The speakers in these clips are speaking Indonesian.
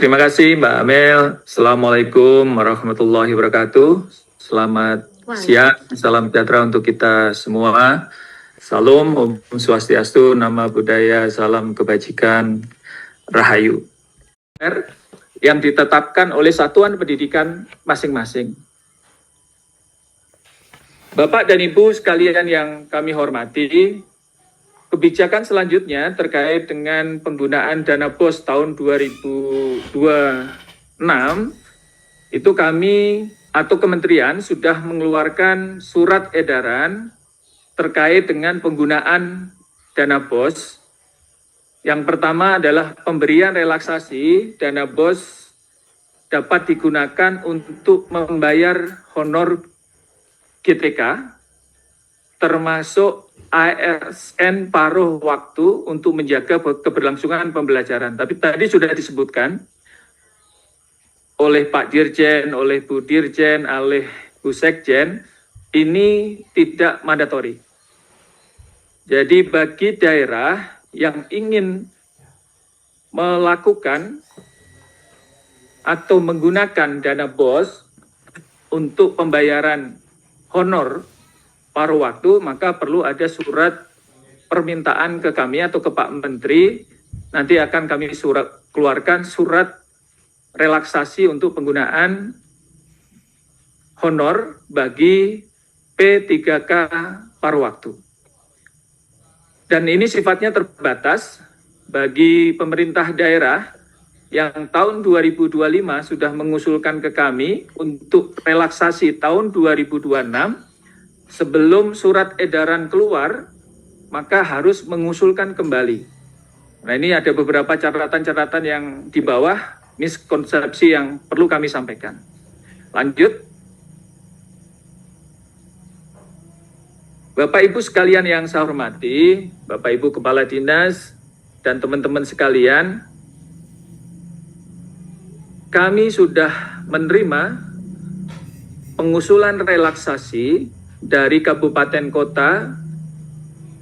Terima kasih Mbak Amel. Assalamualaikum warahmatullahi wabarakatuh. Selamat siang, salam sejahtera untuk kita semua. Salam, Om Swastiastu, Nama Budaya, Salam Kebajikan, Rahayu. Yang ditetapkan oleh satuan pendidikan masing-masing. Bapak dan Ibu sekalian yang kami hormati, kebijakan selanjutnya terkait dengan penggunaan dana BOS tahun 2026, itu kami atau kementerian sudah mengeluarkan surat edaran terkait dengan penggunaan dana BOS. Yang pertama adalah pemberian relaksasi dana BOS dapat digunakan untuk membayar honor GTK, termasuk ASN paruh waktu untuk menjaga keberlangsungan pembelajaran. Tapi tadi sudah disebutkan oleh Pak Dirjen, oleh Bu Dirjen, oleh Bu Sekjen, ini tidak mandatori. Jadi bagi daerah yang ingin melakukan atau menggunakan dana BOS untuk pembayaran honor paruh waktu, maka perlu ada surat permintaan ke kami atau ke Pak Menteri. Nanti akan kami keluarkan surat relaksasi untuk penggunaan honor bagi P3K paruh waktu. Dan ini sifatnya terbatas bagi pemerintah daerah yang tahun 2025 sudah mengusulkan ke kami untuk relaksasi tahun 2026, sebelum surat edaran keluar, maka harus mengusulkan kembali. Nah, ini ada beberapa catatan-catatan yang di bawah, miskonsepsi yang perlu kami sampaikan. Lanjut. Bapak Ibu sekalian yang saya hormati, Bapak Ibu Kepala Dinas, dan teman-teman sekalian, kami sudah menerima pengusulan relaksasi dari kabupaten kota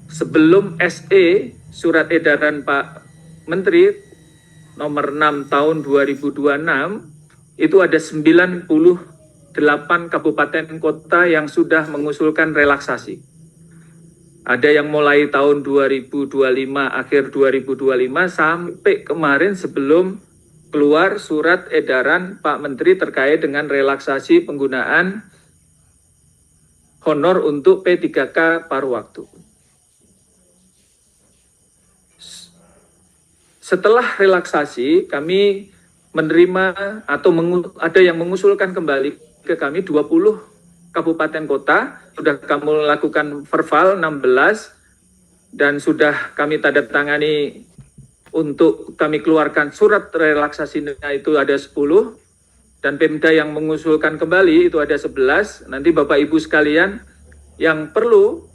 sebelum SE surat edaran Pak Menteri nomor 6 tahun 2026, itu ada 98 kabupaten kota yang sudah mengusulkan relaksasi. Ada yang mulai tahun 2025, akhir 2025 sampai kemarin sebelum keluar surat edaran Pak Menteri terkait dengan relaksasi penggunaan honor untuk P3K paruh waktu. Setelah relaksasi, kami menerima atau ada yang mengusulkan kembali ke kami 20 kabupaten kota, sudah kami lakukan verbal 16, dan sudah kami tanda tangani untuk kami keluarkan surat relaksasinya itu ada 10, dan Pemda yang mengusulkan kembali itu ada 11. Nanti Bapak Ibu sekalian yang perlu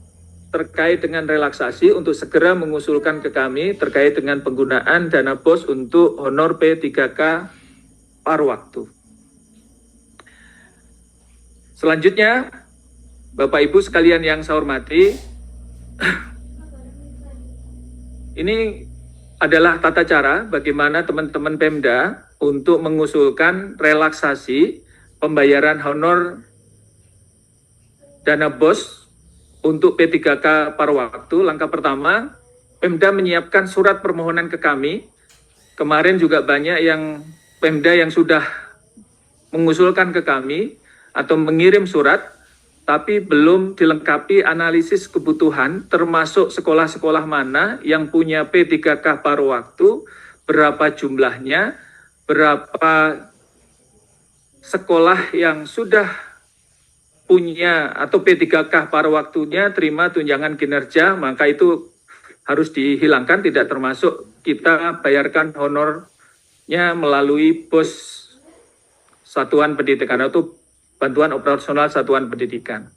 terkait dengan relaksasi untuk segera mengusulkan ke kami terkait dengan penggunaan dana BOS untuk honor P3K paruh waktu. Selanjutnya, Bapak Ibu sekalian yang saya hormati, ini adalah tata cara bagaimana teman-teman Pemda untuk mengusulkan relaksasi pembayaran honor dana BOS untuk P3K paruh waktu. Langkah pertama, Pemda menyiapkan surat permohonan ke kami. Kemarin juga banyak yang Pemda yang sudah mengusulkan ke kami atau mengirim surat, tapi belum dilengkapi analisis kebutuhan, termasuk sekolah-sekolah mana yang punya P3K paruh waktu, berapa jumlahnya, berapa sekolah yang sudah punya atau P3K paruh waktunya terima tunjangan kinerja, maka itu harus dihilangkan, tidak termasuk kita bayarkan honornya melalui BOS satuan pendidikan atau bantuan operasional satuan pendidikan.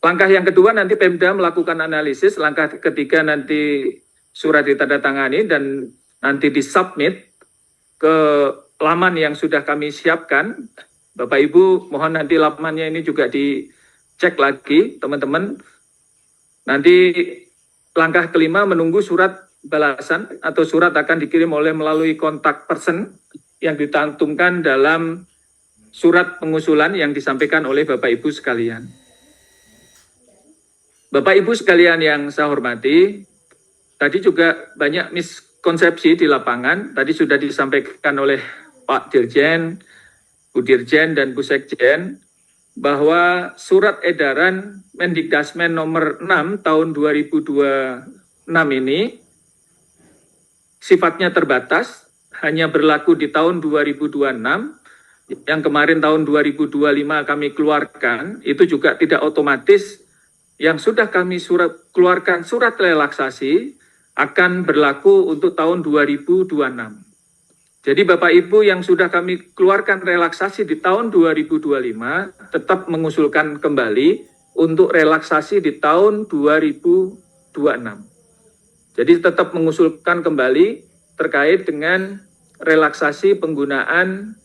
Langkah yang kedua, nanti Pemda melakukan analisis. Langkah ketiga, nanti surat ditandatangani dan nanti disubmit ke laman yang sudah kami siapkan. Bapak Ibu, mohon nanti lamannya ini juga dicek lagi, teman-teman. Nanti langkah kelima, menunggu surat balasan atau surat akan dikirim melalui kontak person yang dicantumkan dalam surat pengusulan yang disampaikan oleh Bapak Ibu sekalian. Bapak Ibu sekalian yang saya hormati, tadi juga banyak miskonsepsi di lapangan. Tadi sudah disampaikan oleh Pak Dirjen, Bu Dirjen, dan Bu Sekjen bahwa surat edaran Mendikdasmen nomor 6 tahun 2026 ini sifatnya terbatas, hanya berlaku di tahun 2026, yang kemarin tahun 2025 kami keluarkan, itu juga tidak otomatis yang sudah kami keluarkan surat relaksasi akan berlaku untuk tahun 2026. Jadi Bapak Ibu yang sudah kami keluarkan relaksasi di tahun 2025 tetap mengusulkan kembali untuk relaksasi di tahun 2026. Jadi tetap mengusulkan kembali terkait dengan relaksasi penggunaan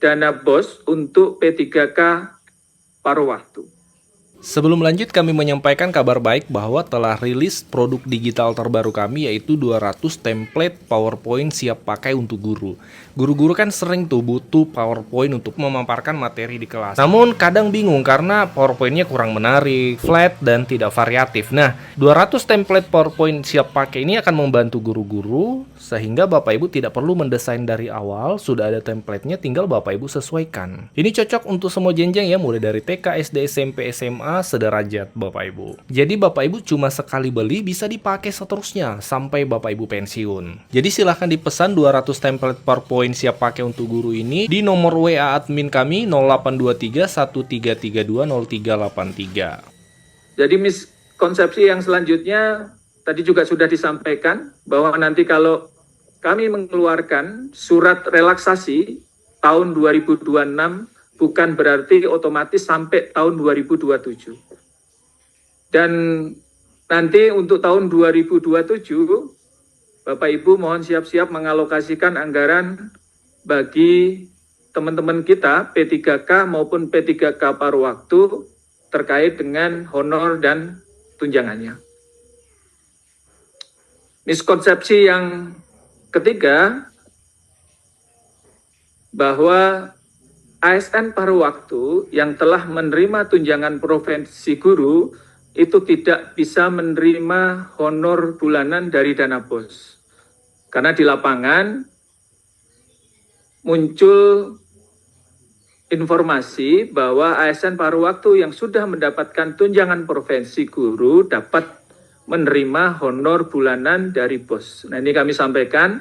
dana BOS untuk P3K paruh waktu. Sebelum lanjut, kami menyampaikan kabar baik bahwa telah rilis produk digital terbaru kami, yaitu 200 template PowerPoint siap pakai untuk guru. Guru-guru kan sering tuh butuh PowerPoint untuk memaparkan materi di kelas. Namun kadang bingung karena PowerPoint-nya kurang menarik, flat, dan tidak variatif. Nah, 200 template PowerPoint siap pakai ini akan membantu guru-guru sehingga Bapak Ibu tidak perlu mendesain dari awal, sudah ada template-nya, tinggal Bapak Ibu sesuaikan. Ini cocok untuk semua jenjang ya, mulai dari TK, SD, SMP, SMA, sederajat Bapak Ibu. Jadi Bapak Ibu cuma sekali beli bisa dipakai seterusnya sampai Bapak Ibu pensiun. Jadi silahkan dipesan 200 template PowerPoint siap pakai untuk guru ini di nomor WA admin kami 0823 1332 0383. Jadi miskonsepsi yang selanjutnya tadi juga sudah disampaikan bahwa nanti kalau kami mengeluarkan surat relaksasi tahun 2026 bukan berarti otomatis sampai tahun 2027. Dan nanti untuk tahun 2027, Bapak Ibu mohon siap-siap mengalokasikan anggaran bagi teman-teman kita P3K maupun P3K paruh waktu terkait dengan honor dan tunjangannya. Miskonsepsi yang ketiga, bahwa ASN paruh waktu yang telah menerima tunjangan profesi guru itu tidak bisa menerima honor bulanan dari dana BOS. Karena di lapangan muncul informasi bahwa ASN paruh waktu yang sudah mendapatkan tunjangan profesi guru dapat menerima honor bulanan dari BOS. Nah, ini kami sampaikan,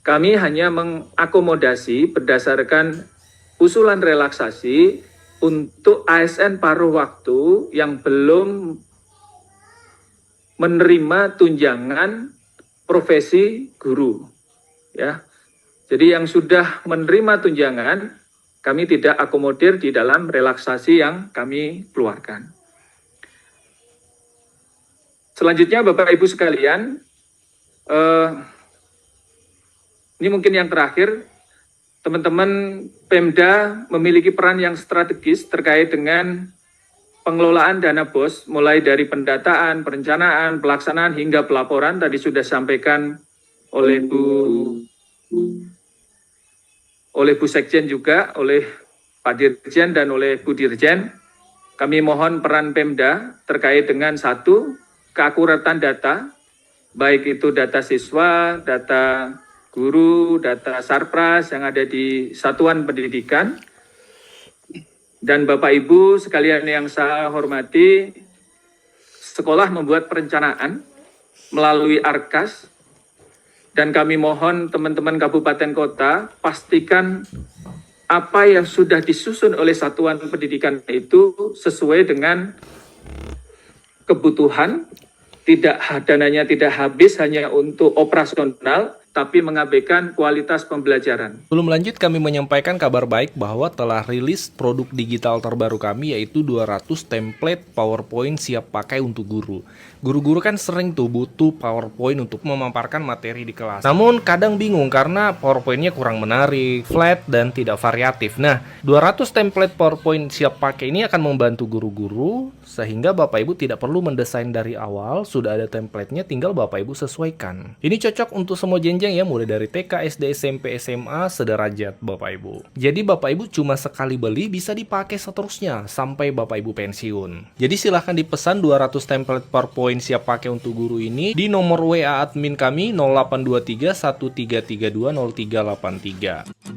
kami hanya mengakomodasi berdasarkan usulan relaksasi untuk ASN paruh waktu yang belum menerima tunjangan profesi guru. Ya. Jadi yang sudah menerima tunjangan, kami tidak akomodir di dalam relaksasi yang kami keluarkan. Selanjutnya Bapak Ibu sekalian, ini mungkin yang terakhir, teman-teman Pemda memiliki peran yang strategis terkait dengan pengelolaan dana BOS, mulai dari pendataan, perencanaan, pelaksanaan, hingga pelaporan. Tadi sudah disampaikan oleh Bu Sekjen juga, oleh Pak Dirjen dan oleh Bu Dirjen. Kami mohon peran Pemda terkait dengan satu, keakuratan data, baik itu data siswa, data guru, data sarpras yang ada di satuan pendidikan. Dan Bapak Ibu sekalian yang saya hormati, sekolah membuat perencanaan melalui Arkas, dan kami mohon teman-teman kabupaten kota pastikan apa yang sudah disusun oleh satuan pendidikan itu sesuai dengan kebutuhan, dananya tidak habis hanya untuk operasional, tapi mengabaikan kualitas pembelajaran. Sebelum lanjut, kami menyampaikan kabar baik bahwa telah rilis produk digital terbaru kami, yaitu 200 template PowerPoint siap pakai untuk guru. Guru-guru kan sering tuh butuh PowerPoint untuk memaparkan materi di kelas. Namun kadang bingung karena PowerPoint-nya kurang menarik, flat, dan tidak variatif. Nah, 200 template PowerPoint siap pakai ini akan membantu guru-guru sehingga Bapak Ibu tidak perlu mendesain dari awal, sudah ada template-nya, tinggal Bapak Ibu sesuaikan. Ini cocok untuk semua jenjang ya, mulai dari TK, SD, SMP, SMA, sederajat Bapak Ibu. Jadi Bapak Ibu cuma sekali beli bisa dipakai seterusnya sampai Bapak Ibu pensiun. Jadi silahkan dipesan 200 template PowerPoint siap pakai untuk guru ini di nomor WA admin kami 0823 1332 0383.